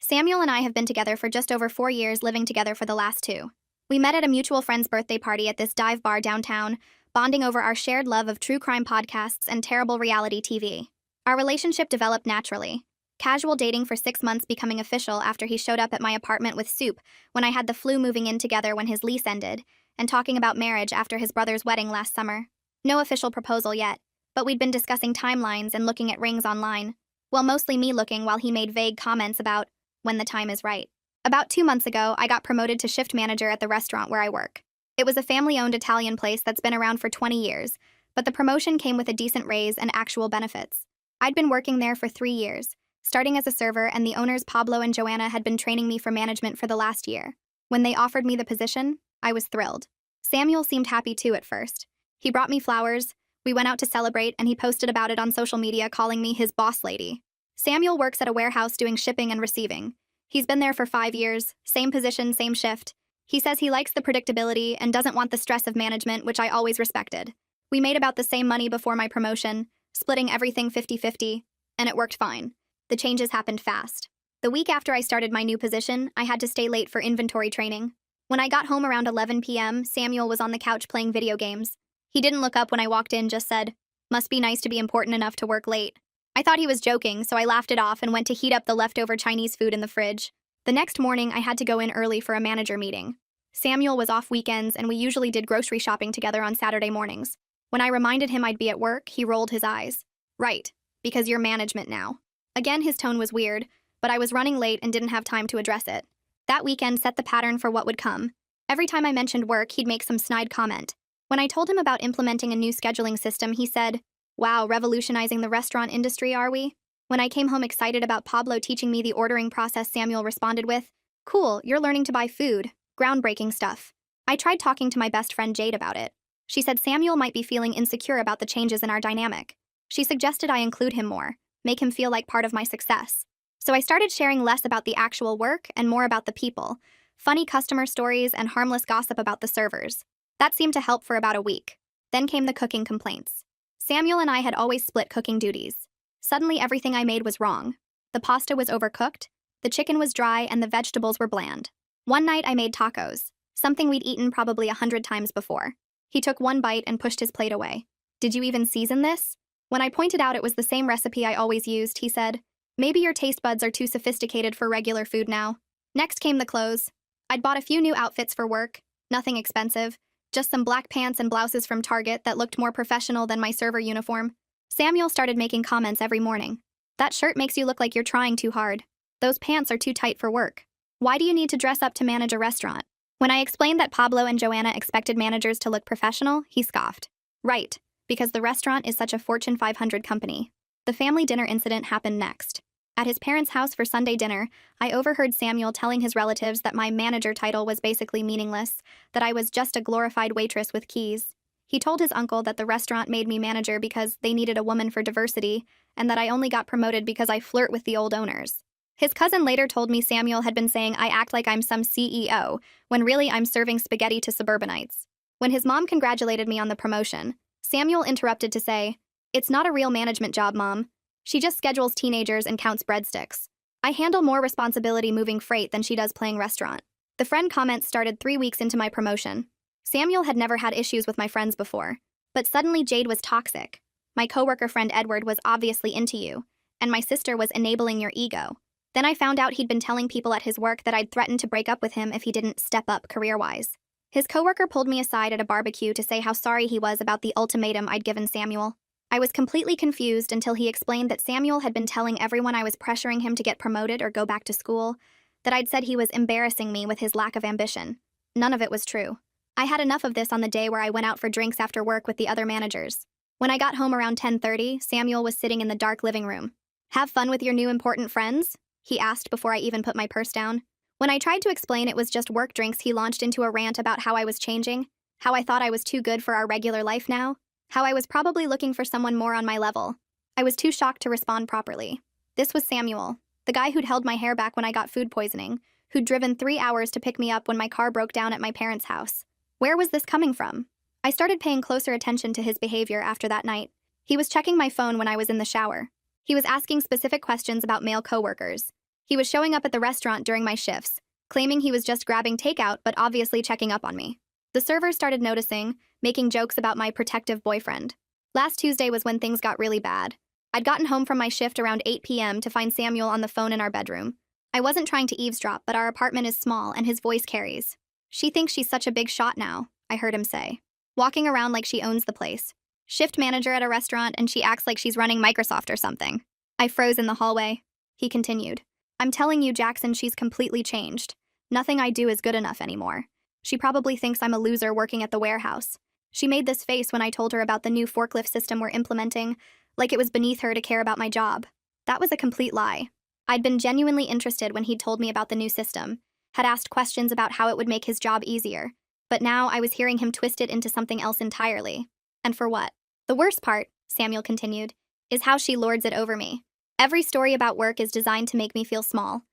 Samuel and I have been together for just over 4 years, living together for the last two. We met at a mutual friend's birthday party at this dive bar downtown, bonding over our shared love of true crime podcasts and terrible reality TV. Our relationship developed naturally. Casual dating for 6 months becoming official after he showed up at my apartment with soup when I had the flu, moving in together when his lease ended, and talking about marriage after his brother's wedding last summer. No official proposal yet, but we'd been discussing timelines and looking at rings online. Well, mostly me looking while he made vague comments about when the time is right. About 2 months ago, I got promoted to shift manager at the restaurant where I work. It was a family-owned Italian place that's been around for 20 years, but the promotion came with a decent raise and actual benefits. I'd been working there for 3 years, starting as a server, and the owners Pablo and Joanna had been training me for management for the last year. When they offered me the position, I was thrilled. Samuel seemed happy too at first. He brought me flowers, we went out to celebrate, and he posted about it on social media, calling me his boss lady. Samuel works at a warehouse doing shipping and receiving. He's been there for 5 years, same position, same shift. He says he likes the predictability and doesn't want the stress of management, which I always respected. We made about the same money before my promotion, splitting everything 50-50, and it worked fine. The changes happened fast. The week after I started my new position, I had to stay late for inventory training. When I got home around 11 p.m., Samuel was on the couch playing video games. He didn't look up when I walked in, just said, "Must be nice to be important enough to work late." I thought he was joking, so I laughed it off and went to heat up the leftover Chinese food in the fridge. The next morning, I had to go in early for a manager meeting. Samuel was off weekends, and we usually did grocery shopping together on Saturday mornings. When I reminded him I'd be at work, he rolled his eyes. "Right, because you're management now." Again, his tone was weird, but I was running late and didn't have time to address it. That weekend set the pattern for what would come. Every time I mentioned work, he'd make some snide comment. When I told him about implementing a new scheduling system, he said, "Wow, revolutionizing the restaurant industry, are we?" When I came home excited about Pablo teaching me the ordering process, Samuel responded with, "Cool, you're learning to buy food. Groundbreaking stuff." I tried talking to my best friend Jade about it. She said Samuel might be feeling insecure about the changes in our dynamic. She suggested I include him more, make him feel like part of my success. So I started sharing less about the actual work and more about the people, funny customer stories, and harmless gossip about the servers. That seemed to help for about a week. Then came the cooking complaints. Samuel and I had always split cooking duties. Suddenly, everything I made was wrong. The pasta was overcooked, the chicken was dry, and the vegetables were bland. One night, I made tacos, something we'd eaten probably 100 times before. He took one bite and pushed his plate away. "Did you even season this?" When I pointed out it was the same recipe I always used, he said, "Maybe your taste buds are too sophisticated for regular food now." Next came the clothes. I'd bought a few new outfits for work, nothing expensive, just some black pants and blouses from Target that looked more professional than my server uniform. Samuel started making comments every morning. "That shirt makes you look like you're trying too hard. Those pants are too tight for work. Why do you need to dress up to manage a restaurant?" When I explained that Pablo and Joanna expected managers to look professional, he scoffed. "Right, because the restaurant is such a Fortune 500 company." The family dinner incident happened next. At his parents' house for Sunday dinner, I overheard Samuel telling his relatives that my manager title was basically meaningless, that I was just a glorified waitress with keys. He told his uncle that the restaurant made me manager because they needed a woman for diversity, and that I only got promoted because I flirt with the old owners. His cousin later told me Samuel had been saying I act like I'm some CEO, when really I'm serving spaghetti to suburbanites. When his mom congratulated me on the promotion, Samuel interrupted to say, "It's not a real management job, Mom. She just schedules teenagers and counts breadsticks. I handle more responsibility moving freight than she does playing restaurant." The friend comments started 3 weeks into my promotion. Samuel had never had issues with my friends before, but suddenly Jade was toxic. My coworker friend Edward was obviously into you, and my sister was enabling your ego. Then I found out he'd been telling people at his work that I'd threatened to break up with him if he didn't step up career-wise. His coworker pulled me aside at a barbecue to say how sorry he was about the ultimatum I'd given Samuel. I was completely confused until he explained that Samuel had been telling everyone I was pressuring him to get promoted or go back to school, that I'd said he was embarrassing me with his lack of ambition. None of it was true. I had enough of this on the day where I went out for drinks after work with the other managers. When I got home around 10:30, Samuel was sitting in the dark living room. "Have fun with your new important friends?" he asked before I even put my purse down. When I tried to explain it was just work drinks, he launched into a rant about how I was changing, how I thought I was too good for our regular life now, how I was probably looking for someone more on my level. I was too shocked to respond properly. This was Samuel, the guy who'd held my hair back when I got food poisoning, who'd driven 3 hours to pick me up when my car broke down at my parents' house. Where was this coming from? I started paying closer attention to his behavior after that night. He was checking my phone when I was in the shower. He was asking specific questions about male coworkers. He was showing up at the restaurant during my shifts, claiming he was just grabbing takeout but obviously checking up on me. The server started noticing, making jokes about my protective boyfriend. Last Tuesday was when things got really bad. I'd gotten home from my shift around 8 p.m. to find Samuel on the phone in our bedroom. I wasn't trying to eavesdrop, but our apartment is small and his voice carries. She thinks she's such a big shot now, I heard him say. Walking around like she owns the place. Shift manager at a restaurant and she acts like she's running Microsoft or something. I froze in the hallway. He continued. I'm telling you, Jackson, she's completely changed. Nothing I do is good enough anymore. She probably thinks I'm a loser working at the warehouse. She made this face when I told her about the new forklift system we're implementing, like it was beneath her to care about my job. That was a complete lie. I'd been genuinely interested when he'd told me about the new system, had asked questions about how it would make his job easier, but now I was hearing him twist it into something else entirely. And for what? The worst part, Samuel continued, is how she lords it over me. Every story about work is designed to make me feel small.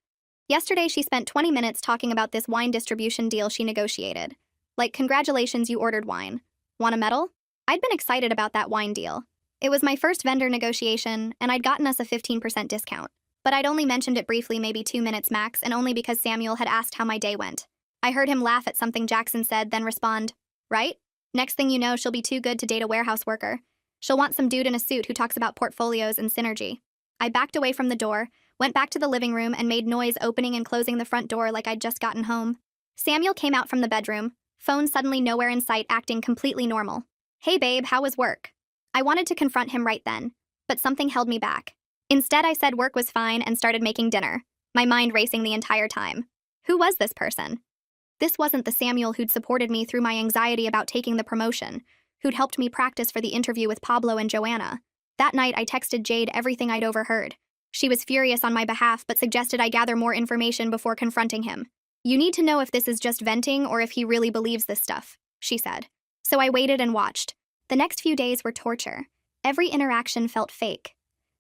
Yesterday, she spent 20 minutes talking about this wine distribution deal she negotiated. Like, congratulations, you ordered wine. Want a medal? I'd been excited about that wine deal. It was my first vendor negotiation, and I'd gotten us a 15% discount. But I'd only mentioned it briefly, maybe 2 minutes max, and only because Samuel had asked how my day went. I heard him laugh at something Jackson said, then respond, right? Next thing you know, she'll be too good to date a warehouse worker. She'll want some dude in a suit who talks about portfolios and synergy. I backed away from the door, went back to the living room, and made noise opening and closing the front door like I'd just gotten home. Samuel came out from the bedroom, phone suddenly nowhere in sight, acting completely normal. Hey babe, how was work? I wanted to confront him right then, but something held me back. Instead, I said work was fine and started making dinner, my mind racing the entire time. Who was this person? This wasn't the Samuel who'd supported me through my anxiety about taking the promotion, who'd helped me practice for the interview with Pablo and Joanna. That night, I texted Jade everything I'd overheard. She was furious on my behalf, but suggested I gather more information before confronting him. You need to know if this is just venting or if he really believes this stuff, she said. So I waited and watched. The next few days were torture. Every interaction felt fake.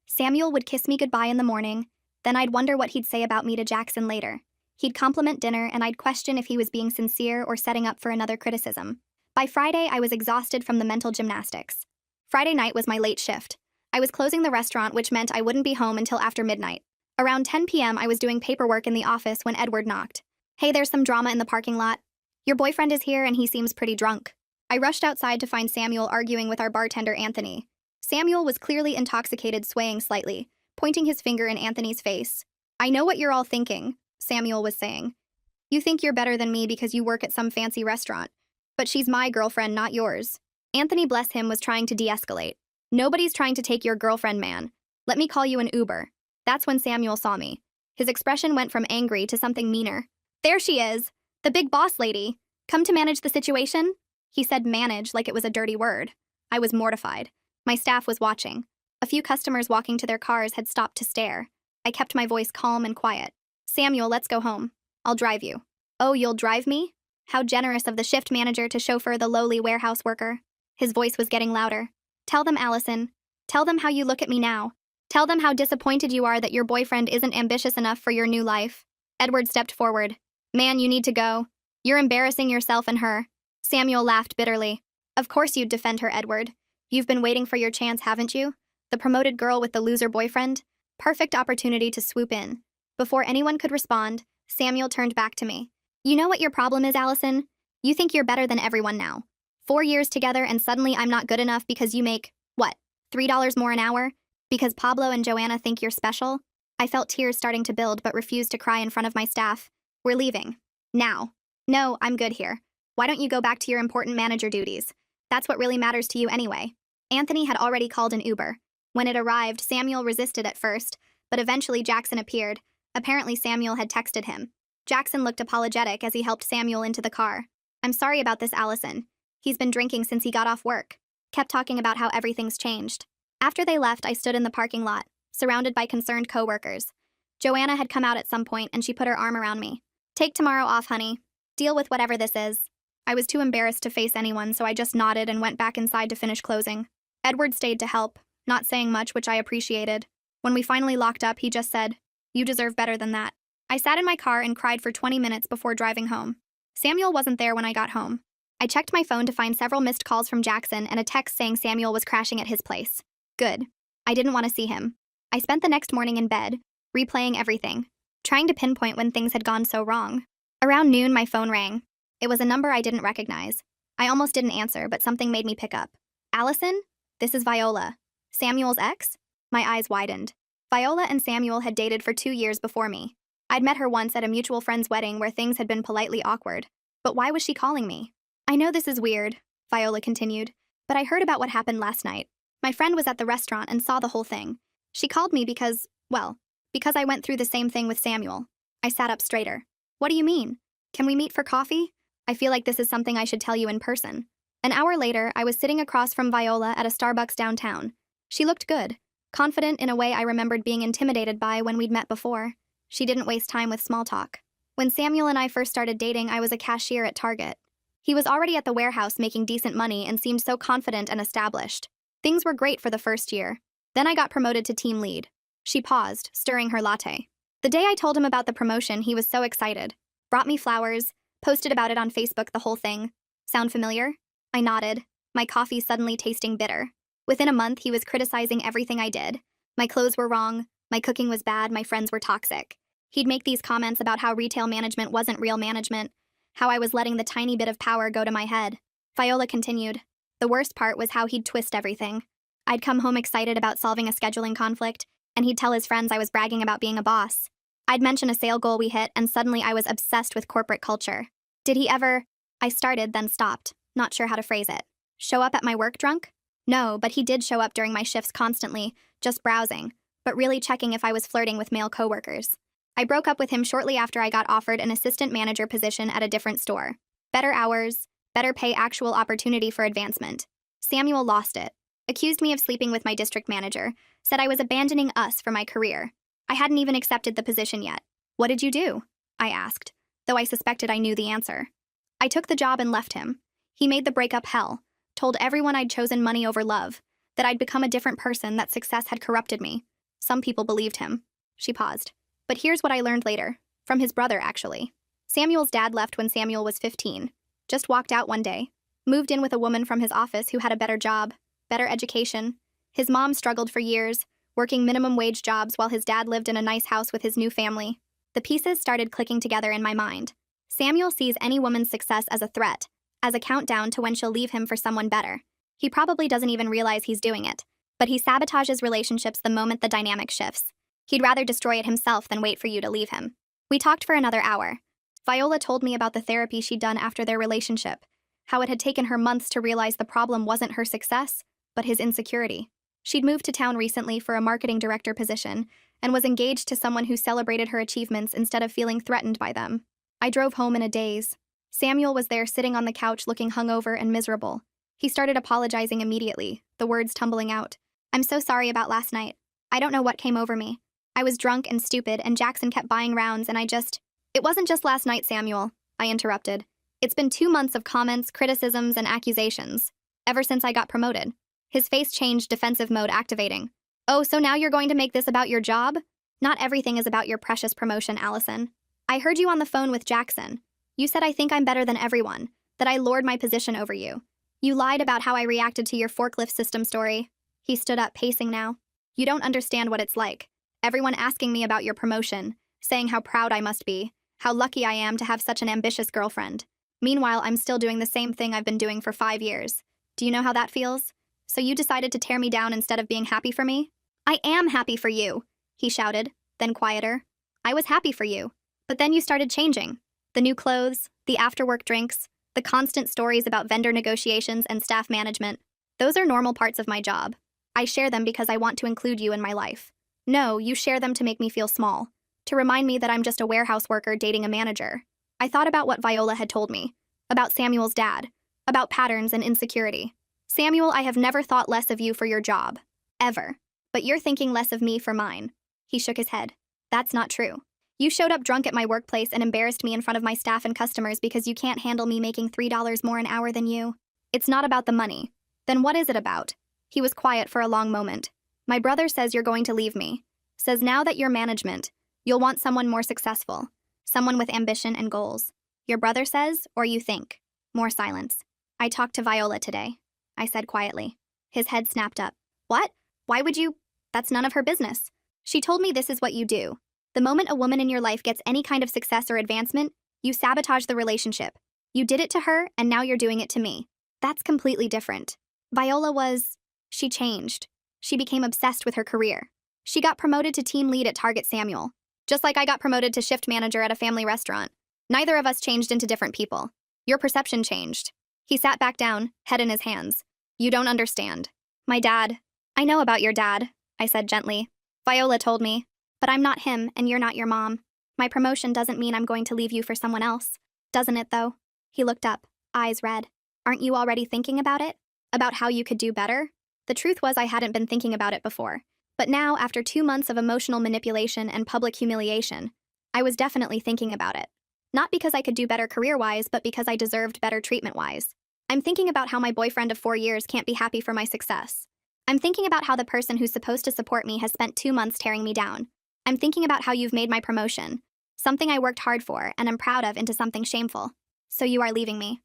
Samuel would kiss me goodbye in the morning, then I'd wonder what he'd say about me to Jackson later. He'd compliment dinner, and I'd question if he was being sincere or setting up for another criticism. By Friday, I was exhausted from the mental gymnastics. Friday night was my late shift. I was closing the restaurant, which meant I wouldn't be home until after midnight. Around 10 p.m., I was doing paperwork in the office when Edward knocked. Hey, there's some drama in the parking lot. Your boyfriend is here and he seems pretty drunk. I rushed outside to find Samuel arguing with our bartender, Anthony. Samuel was clearly intoxicated, swaying slightly, pointing his finger in Anthony's face. I know what you're all thinking, Samuel was saying. You think you're better than me because you work at some fancy restaurant. But she's my girlfriend, not yours. Anthony, bless him, was trying to de-escalate. Nobody's trying to take your girlfriend, man. Let me call you an Uber. That's when Samuel saw me. His expression went from angry to something meaner. There she is, the big boss lady. Come to manage the situation? He said manage like it was a dirty word. I was mortified. My staff was watching. A few customers walking to their cars had stopped to stare. I kept my voice calm and quiet. Samuel, let's go home. I'll drive you. Oh, you'll drive me? How generous of the shift manager to chauffeur the lowly warehouse worker. His voice was getting louder. Tell them, Allison. Tell them how you look at me now. Tell them how disappointed you are that your boyfriend isn't ambitious enough for your new life. Edward stepped forward. Man, you need to go. You're embarrassing yourself and her. Samuel laughed bitterly. Of course you'd defend her, Edward. You've been waiting for your chance, haven't you? The promoted girl with the loser boyfriend? Perfect opportunity to swoop in. Before anyone could respond, Samuel turned back to me. You know what your problem is, Allison? You think you're better than everyone now. 4 years together and suddenly I'm not good enough because you make, what, $3 more an hour? Because Pablo and Joanna think you're special? I felt tears starting to build but refused to cry in front of my staff. We're leaving. Now. No, I'm good here. Why don't you go back to your important manager duties? That's what really matters to you anyway. Anthony had already called an Uber. When it arrived, Samuel resisted at first, but eventually Jackson appeared. Apparently Samuel had texted him. Jackson looked apologetic as he helped Samuel into the car. I'm sorry about this, Allison. He's been drinking since he got off work. Kept talking about how everything's changed. After they left, I stood in the parking lot, surrounded by concerned coworkers. Joanna had come out at some point and she put her arm around me. Take tomorrow off, honey. Deal with whatever this is. I was too embarrassed to face anyone, so I just nodded and went back inside to finish closing. Edward stayed to help, not saying much, which I appreciated. When we finally locked up, he just said, "You deserve better than that." I sat in my car and cried for 20 minutes before driving home. Samuel wasn't there when I got home. I checked my phone to find several missed calls from Jackson and a text saying Samuel was crashing at his place. Good. I didn't want to see him. I spent the next morning in bed, replaying everything. trying to pinpoint when things had gone so wrong. Around noon, my phone rang. It was a number I didn't recognize. I almost didn't answer, but something made me pick up. Allison? This is Viola. Samuel's ex? My eyes widened. Viola and Samuel had dated for 2 years before me. I'd met her once at a mutual friend's wedding where things had been politely awkward. But why was she calling me? I know this is weird, Viola continued, but I heard about what happened last night. My friend was at the restaurant and saw the whole thing. She called me because I went through the same thing with Samuel. I sat up straighter. What do you mean? Can we meet for coffee? I feel like this is something I should tell you in person. An hour later, I was sitting across from Viola at a Starbucks downtown. She looked good, confident in a way I remembered being intimidated by when we'd met before. She didn't waste time with small talk. When Samuel and I first started dating, I was a cashier at Target. He was already at the warehouse making decent money and seemed so confident and established. Things were great for the first year. Then I got promoted to team lead. She paused, stirring her latte. The day I told him about the promotion, he was so excited. Brought me flowers, posted about it on Facebook, the whole thing. Sound familiar? I nodded, my coffee suddenly tasting bitter. Within a month, he was criticizing everything I did. My clothes were wrong, my cooking was bad, my friends were toxic. He'd make these comments about how retail management wasn't real management, how I was letting the tiny bit of power go to my head. Viola continued. The worst part was how he'd twist everything. I'd come home excited about solving a scheduling conflict, and he'd tell his friends I was bragging about being a boss. I'd mention a sale goal we hit, and suddenly I was obsessed with corporate culture. Did he ever? I started, then stopped, not sure how to phrase it. Show up at my work drunk? No, but he did show up during my shifts constantly, just browsing, but really checking if I was flirting with male coworkers. I broke up with him shortly after I got offered an assistant manager position at a different store. Better hours, better pay, actual opportunity for advancement. Samuel lost it. Accused me of sleeping with my district manager, said I was abandoning us for my career. I hadn't even accepted the position yet. What did you do? I asked, though I suspected I knew the answer. I took the job and left him. He made the breakup hell, told everyone I'd chosen money over love, that I'd become a different person, that success had corrupted me. Some people believed him. She paused. But here's what I learned later. From his brother, actually. Samuel's dad left when Samuel was 15. Just walked out one day. Moved in with a woman from his office who had a better job, better education. His mom struggled for years, working minimum wage jobs while his dad lived in a nice house with his new family. The pieces started clicking together in my mind. Samuel sees any woman's success as a threat, as a countdown to when she'll leave him for someone better. He probably doesn't even realize he's doing it, but he sabotages relationships the moment the dynamic shifts. He'd rather destroy it himself than wait for you to leave him. We talked for another hour. Viola told me about the therapy she'd done after their relationship, how it had taken her months to realize the problem wasn't her success, but his insecurity. She'd moved to town recently for a marketing director position and was engaged to someone who celebrated her achievements instead of feeling threatened by them. I drove home in a daze. Samuel was there sitting on the couch looking hungover and miserable. He started apologizing immediately, the words tumbling out. I'm so sorry about last night. I don't know what came over me. I was drunk and stupid, and Jackson kept buying rounds, and It wasn't just last night, Samuel, I interrupted. It's been 2 months of comments, criticisms, and accusations. Ever since I got promoted. His face changed, defensive mode activating. Oh, so now you're going to make this about your job? Not everything is about your precious promotion, Allison. I heard you on the phone with Jackson. You said I think I'm better than everyone, that I lord my position over you. You lied about how I reacted to your forklift system story. He stood up, pacing now. You don't understand what it's like. Everyone asking me about your promotion, saying how proud I must be, how lucky I am to have such an ambitious girlfriend. Meanwhile, I'm still doing the same thing I've been doing for 5 years. Do you know how that feels? So you decided to tear me down instead of being happy for me? I am happy for you, he shouted, then quieter. I was happy for you. But then you started changing. The new clothes, the after-work drinks, the constant stories about vendor negotiations and staff management. Those are normal parts of my job. I share them because I want to include you in my life. No, you share them to make me feel small, to remind me that I'm just a warehouse worker dating a manager. I thought about what Viola had told me, about Samuel's dad, about patterns and insecurity. Samuel, I have never thought less of you for your job. Ever. But you're thinking less of me for mine. He shook his head. That's not true. You showed up drunk at my workplace and embarrassed me in front of my staff and customers because you can't handle me making $3 more an hour than you. It's not about the money. Then what is it about? He was quiet for a long moment. My brother says you're going to leave me. Says now that you're management, you'll want someone more successful. Someone with ambition and goals. Your brother says, or you think? More silence. I talked to Viola today, I said quietly. His head snapped up. What? Why would you? That's none of her business. She told me this is what you do. The moment a woman in your life gets any kind of success or advancement, you sabotage the relationship. You did it to her, and now you're doing it to me. That's completely different. She changed. She became obsessed with her career. She got promoted to team lead at Target Samuel. Just like I got promoted to shift manager at a family restaurant. Neither of us changed into different people. Your perception changed. He sat back down, head in his hands. You don't understand. My dad. I know about your dad, I said gently. Viola told me. But I'm not him, and you're not your mom. My promotion doesn't mean I'm going to leave you for someone else. Doesn't it, though? He looked up, eyes red. Aren't you already thinking about it? About how you could do better? The truth was I hadn't been thinking about it before. But now, after 2 months of emotional manipulation and public humiliation, I was definitely thinking about it. Not because I could do better career-wise, but because I deserved better treatment-wise. I'm thinking about how my boyfriend of 4 years can't be happy for my success. I'm thinking about how the person who's supposed to support me has spent 2 months tearing me down. I'm thinking about how you've made my promotion, something I worked hard for and am proud of, into something shameful. So you are leaving me.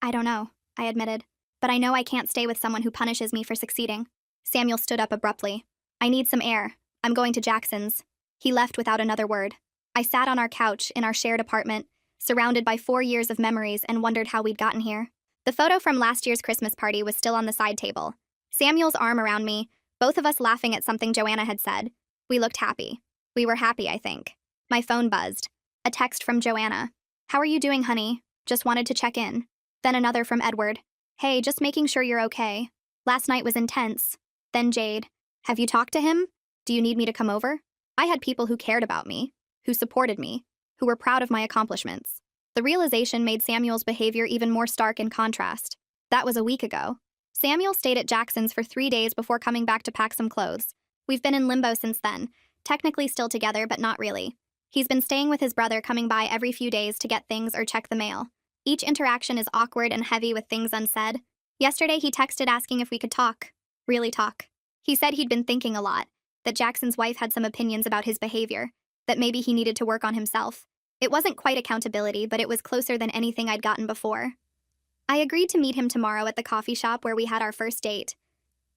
I don't know, I admitted. But I know I can't stay with someone who punishes me for succeeding. Samuel stood up abruptly. I need some air. I'm going to Jackson's. He left without another word. I sat on our couch in our shared apartment, surrounded by 4 years of memories, and wondered how we'd gotten here. The photo from last year's Christmas party was still on the side table. Samuel's arm around me, both of us laughing at something Joanna had said. We looked happy. We were happy, I think. My phone buzzed. A text from Joanna. How are you doing, honey? Just wanted to check in. Then another from Edward. Hey, just making sure you're okay. Last night was intense. Then Jade. Have you talked to him? Do you need me to come over? I had people who cared about me, who supported me, who were proud of my accomplishments. The realization made Samuel's behavior even more stark in contrast. That was a week ago. Samuel stayed at Jackson's for 3 days before coming back to pack some clothes. We've been in limbo since then, technically still together, but not really. He's been staying with his brother, coming by every few days to get things or check the mail. Each interaction is awkward and heavy with things unsaid. Yesterday he texted asking if we could talk. Really talk. He said he'd been thinking a lot, that Jackson's wife had some opinions about his behavior, that maybe he needed to work on himself. It wasn't quite accountability, but it was closer than anything I'd gotten before. I agreed to meet him tomorrow at the coffee shop where we had our first date.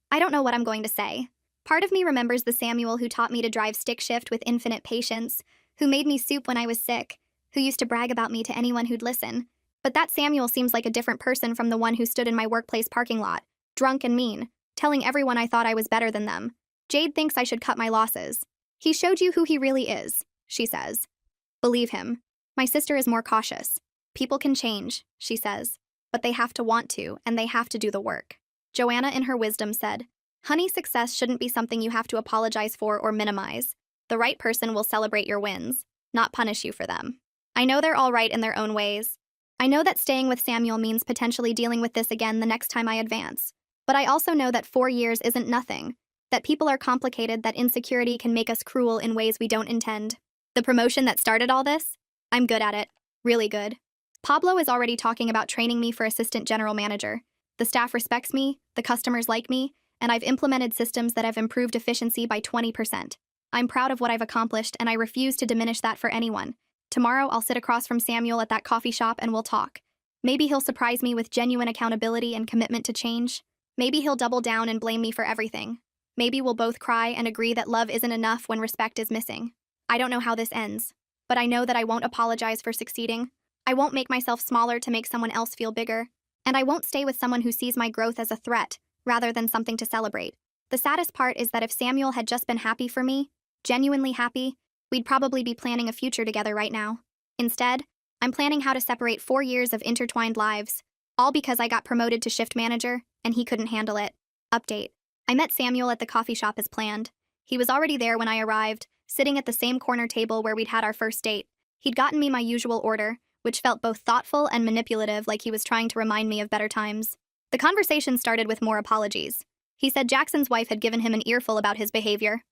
I don't know what I'm going to say. Part of me remembers the Samuel who taught me to drive stick shift with infinite patience, who made me soup when I was sick, who used to brag about me to anyone who'd listen. But that Samuel seems like a different person from the one who stood in my workplace parking lot, drunk and mean, telling everyone I thought I was better than them. Jade thinks I should cut my losses. He showed you who he really is, she says. Believe him. My sister is more cautious. People can change, she says, but they have to want to, and they have to do the work. Joanna, in her wisdom, said, Honey, success shouldn't be something you have to apologize for or minimize. The right person will celebrate your wins, not punish you for them. I know they're all right in their own ways. I know that staying with Samuel means potentially dealing with this again the next time I advance. But I also know that 4 years isn't nothing, that people are complicated, that insecurity can make us cruel in ways we don't intend. The promotion that started all this? I'm good at it. Really good. Pablo is already talking about training me for assistant general manager. The staff respects me, the customers like me, and I've implemented systems that have improved efficiency by 20%. I'm proud of what I've accomplished, and I refuse to diminish that for anyone. Tomorrow, I'll sit across from Samuel at that coffee shop and we'll talk. Maybe he'll surprise me with genuine accountability and commitment to change. Maybe he'll double down and blame me for everything. Maybe we'll both cry and agree that love isn't enough when respect is missing. I don't know how this ends, but I know that I won't apologize for succeeding. I won't make myself smaller to make someone else feel bigger. And I won't stay with someone who sees my growth as a threat, rather than something to celebrate. The saddest part is that if Samuel had just been happy for me, genuinely happy, we'd probably be planning a future together right now. Instead, I'm planning how to separate 4 years of intertwined lives, all because I got promoted to shift manager, and he couldn't handle it. Update. I met Samuel at the coffee shop as planned. He was already there when I arrived, sitting at the same corner table where we'd had our first date. He'd gotten me my usual order, which felt both thoughtful and manipulative, like he was trying to remind me of better times. The conversation started with more apologies. He said Jackson's wife had given him an earful about his behavior.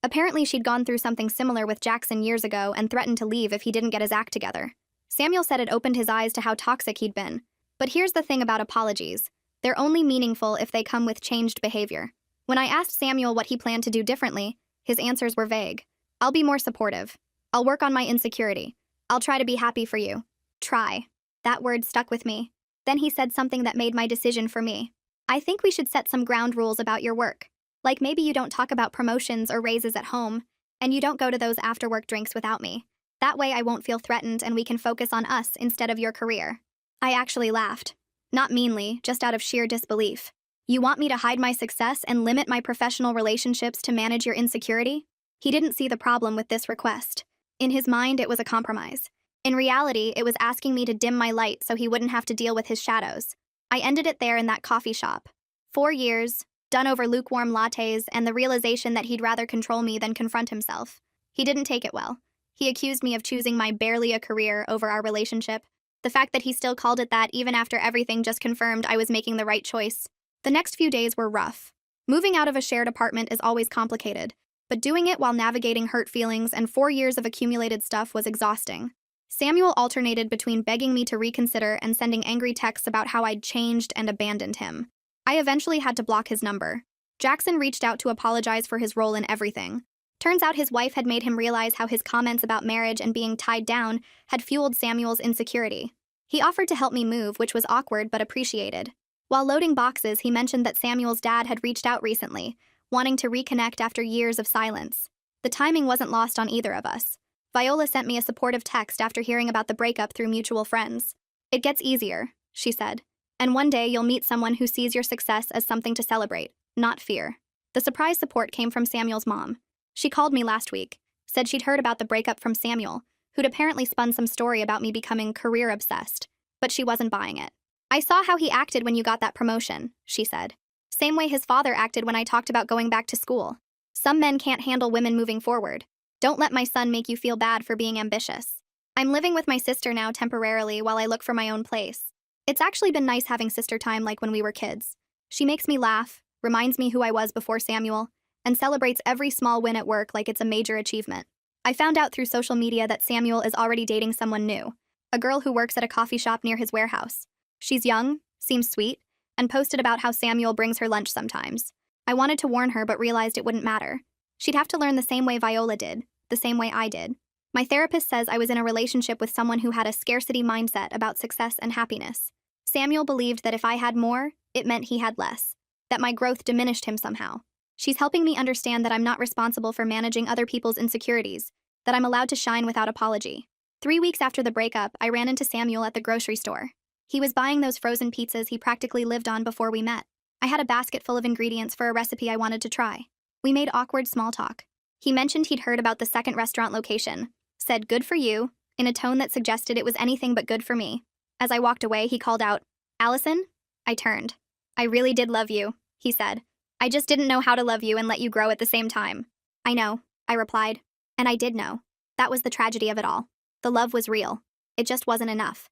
Apparently, she'd gone through something similar with Jackson years ago and threatened to leave if he didn't get his act together. Samuel said it opened his eyes to how toxic he'd been. But here's the thing about apologies. They're only meaningful if they come with changed behavior. When I asked Samuel what he planned to do differently, his answers were vague. I'll be more supportive. I'll work on my insecurity. I'll try to be happy for you. Try. That word stuck with me. Then he said something that made my decision for me. I think we should set some ground rules about your work. Like maybe you don't talk about promotions or raises at home. And you don't go to those after-work drinks without me. That way I won't feel threatened and we can focus on us instead of your career. I actually laughed. Not meanly, just out of sheer disbelief. You want me to hide my success and limit my professional relationships to manage your insecurity? He didn't see the problem with this request. In his mind, it was a compromise. In reality, it was asking me to dim my light so he wouldn't have to deal with his shadows. I ended it there in that coffee shop. 4 years, done over lukewarm lattes, and the realization that he'd rather control me than confront himself. He didn't take it well. He accused me of choosing my barely a career over our relationship. The fact that he still called it that even after everything just confirmed I was making the right choice. The next few days were rough. Moving out of a shared apartment is always complicated, but doing it while navigating hurt feelings and 4 years of accumulated stuff was exhausting. Samuel alternated between begging me to reconsider and sending angry texts about how I'd changed and abandoned him. I eventually had to block his number. Jackson reached out to apologize for his role in everything. Turns out his wife had made him realize how his comments about marriage and being tied down had fueled Samuel's insecurity. He offered to help me move, which was awkward but appreciated. While loading boxes, he mentioned that Samuel's dad had reached out recently, wanting to reconnect after years of silence. The timing wasn't lost on either of us. Viola sent me a supportive text after hearing about the breakup through mutual friends. It gets easier, she said. And one day you'll meet someone who sees your success as something to celebrate, not fear. The surprise support came from Samuel's mom. She called me last week, said she'd heard about the breakup from Samuel, who'd apparently spun some story about me becoming career-obsessed, but she wasn't buying it. I saw how he acted when you got that promotion, she said. Same way his father acted when I talked about going back to school. Some men can't handle women moving forward. Don't let my son make you feel bad for being ambitious. I'm living with my sister now temporarily while I look for my own place. It's actually been nice having sister time like when we were kids. She makes me laugh, reminds me who I was before Samuel, and celebrates every small win at work like it's a major achievement. I found out through social media that Samuel is already dating someone new, a girl who works at a coffee shop near his warehouse. She's young, seems sweet, and posted about how Samuel brings her lunch sometimes. I wanted to warn her but realized it wouldn't matter. She'd have to learn the same way Viola did, the same way I did. My therapist says I was in a relationship with someone who had a scarcity mindset about success and happiness. Samuel believed that if I had more, it meant he had less, that my growth diminished him somehow. She's helping me understand that I'm not responsible for managing other people's insecurities, that I'm allowed to shine without apology. 3 weeks after the breakup, I ran into Samuel at the grocery store. He was buying those frozen pizzas he practically lived on before we met. I had a basket full of ingredients for a recipe I wanted to try. We made awkward small talk. He mentioned he'd heard about the second restaurant location, said good for you, in a tone that suggested it was anything but good for me. As I walked away, he called out, "Allison?" I turned. "I really did love you," he said. "I just didn't know how to love you and let you grow at the same time." "I know," I replied. And I did know. That was the tragedy of it all. The love was real. It just wasn't enough.